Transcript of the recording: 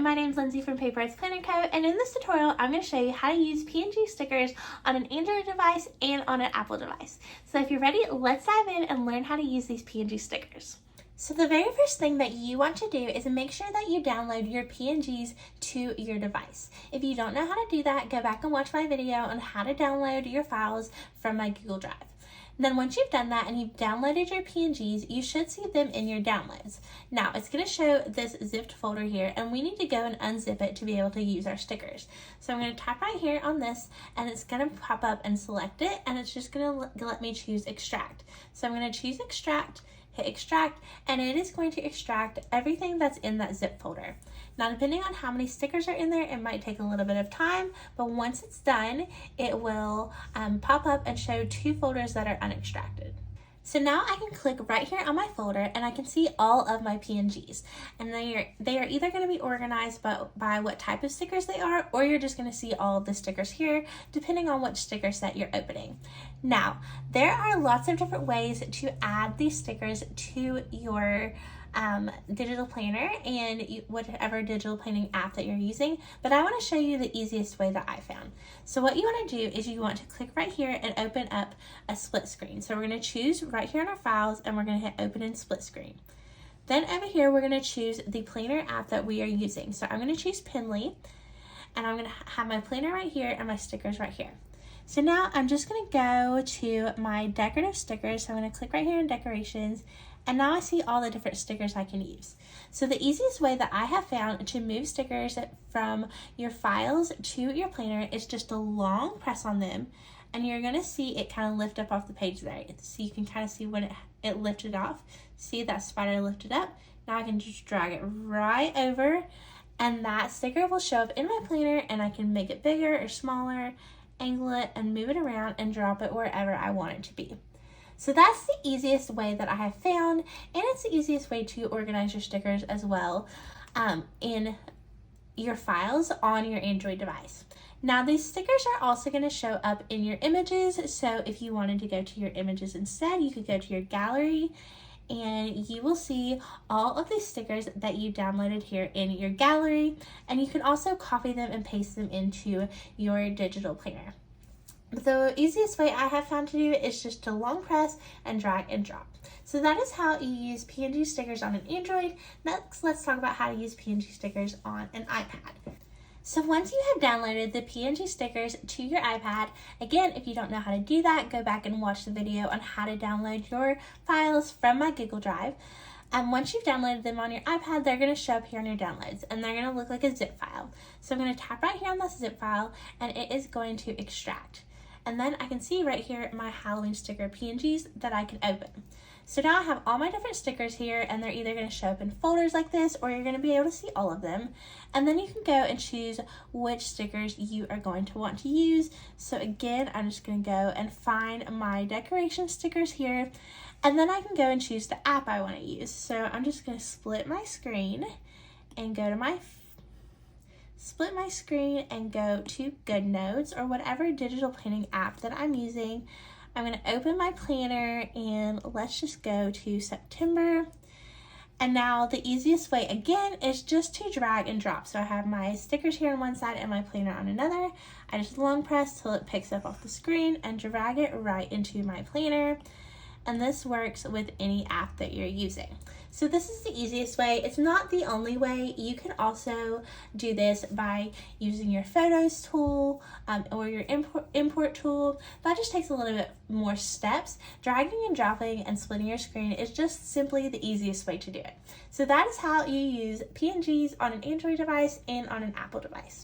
my name is Lindsay from Paper Arts Planner Co. And in this tutorial, I'm going to show you how to use PNG stickers on an Android device and on an Apple device. So if you're ready, let's dive in and learn how to use these PNG stickers. So the very first thing that you want to do is make sure that you download your PNGs to your device. If you don't know how to do that, go back and watch my video on how to download your files from my Google Drive. Then once you've done that and you've downloaded your PNGs, you should see them in your downloads. Now it's going to show this zipped folder here, and we need to go and unzip it to be able to use our stickers. So I'm going to tap right here on this, and it's going to pop up and select it, and it's just going to let me choose extract. So I'm going to choose extract, hit extract, and it is going to extract everything that's in that zip folder. Now depending on how many stickers are in there, it might take a little bit of time, but once it's done, it will pop up and show two folders that are unextracted. So now I can click right here on my folder and I can see all of my PNGs, and they are either going to be organized by what type of stickers they are, or you're just going to see all of the stickers here depending on which sticker set you're opening. Now there are lots of different ways to add these stickers to your digital planner and whatever digital planning app that you're using, but I want to show you the easiest way that I found. So what you want to do is you want to click right here and open up a split screen. So we're going to choose right here on our files, and we're going to hit open in split screen. Then over here we're going to choose the planner app that we are using. So I'm going to choose Penly, and I'm going to have my planner right here and my stickers right here. So now I'm just going to go to my decorative stickers. So I'm going to click right here in decorations, and now I see all the different stickers I can use. So the easiest way that I have found to move stickers from your files to your planner is just a long press on them, and you're going to see it kind of lift up off the page there. So you can kind of see when it lifted off. See that spider lifted up? Now I can just drag it right over, and that sticker will show up in my planner, and I can make it bigger or smaller, angle it, and move it around and drop it wherever I want it to be. So that's the easiest way that I have found, and it's the easiest way to organize your stickers as well in your files on your Android device. Now these stickers are also going to show up in your images, so if you wanted to go to your images instead, you could go to your gallery, and you will see all of these stickers that you downloaded here in your gallery, and you can also copy them and paste them into your digital planner. The easiest way I have found to do it is just to long press and drag and drop. So that is how you use PNG stickers on an Android. Next, let's talk about how to use PNG stickers on an iPad. So once you have downloaded the PNG stickers to your iPad, again, if you don't know how to do that, go back and watch the video on how to download your files from my Google Drive. And once you've downloaded them on your iPad, they're going to show up here on your downloads, and they're going to look like a zip file. So I'm going to tap right here on this zip file, and it is going to extract. And then I can see right here my Halloween sticker PNGs that I can open. So now I have all my different stickers here, and they're either going to show up in folders like this, or you're going to be able to see all of them. And then you can go and choose which stickers you are going to want to use. So again, I'm just going to go and find my decoration stickers here, and then I can go and choose the app I want to use. So I'm just going to split my screen and go to go to Goodnotes, or whatever digital planning app that I'm using. I'm going to open my planner, and let's just go to September. And now the easiest way again is just to drag and drop. So I have my stickers here on one side and my planner on another. I just long press till it picks up off the screen and drag it right into my planner. And this works with any app that you're using. So this is the easiest way. It's not the only way. You can also do this by using your Photos tool or your import tool. That just takes a little bit more steps. Dragging and dropping and splitting your screen is just simply the easiest way to do it. So that is how you use PNGs on an Android device and on an Apple device.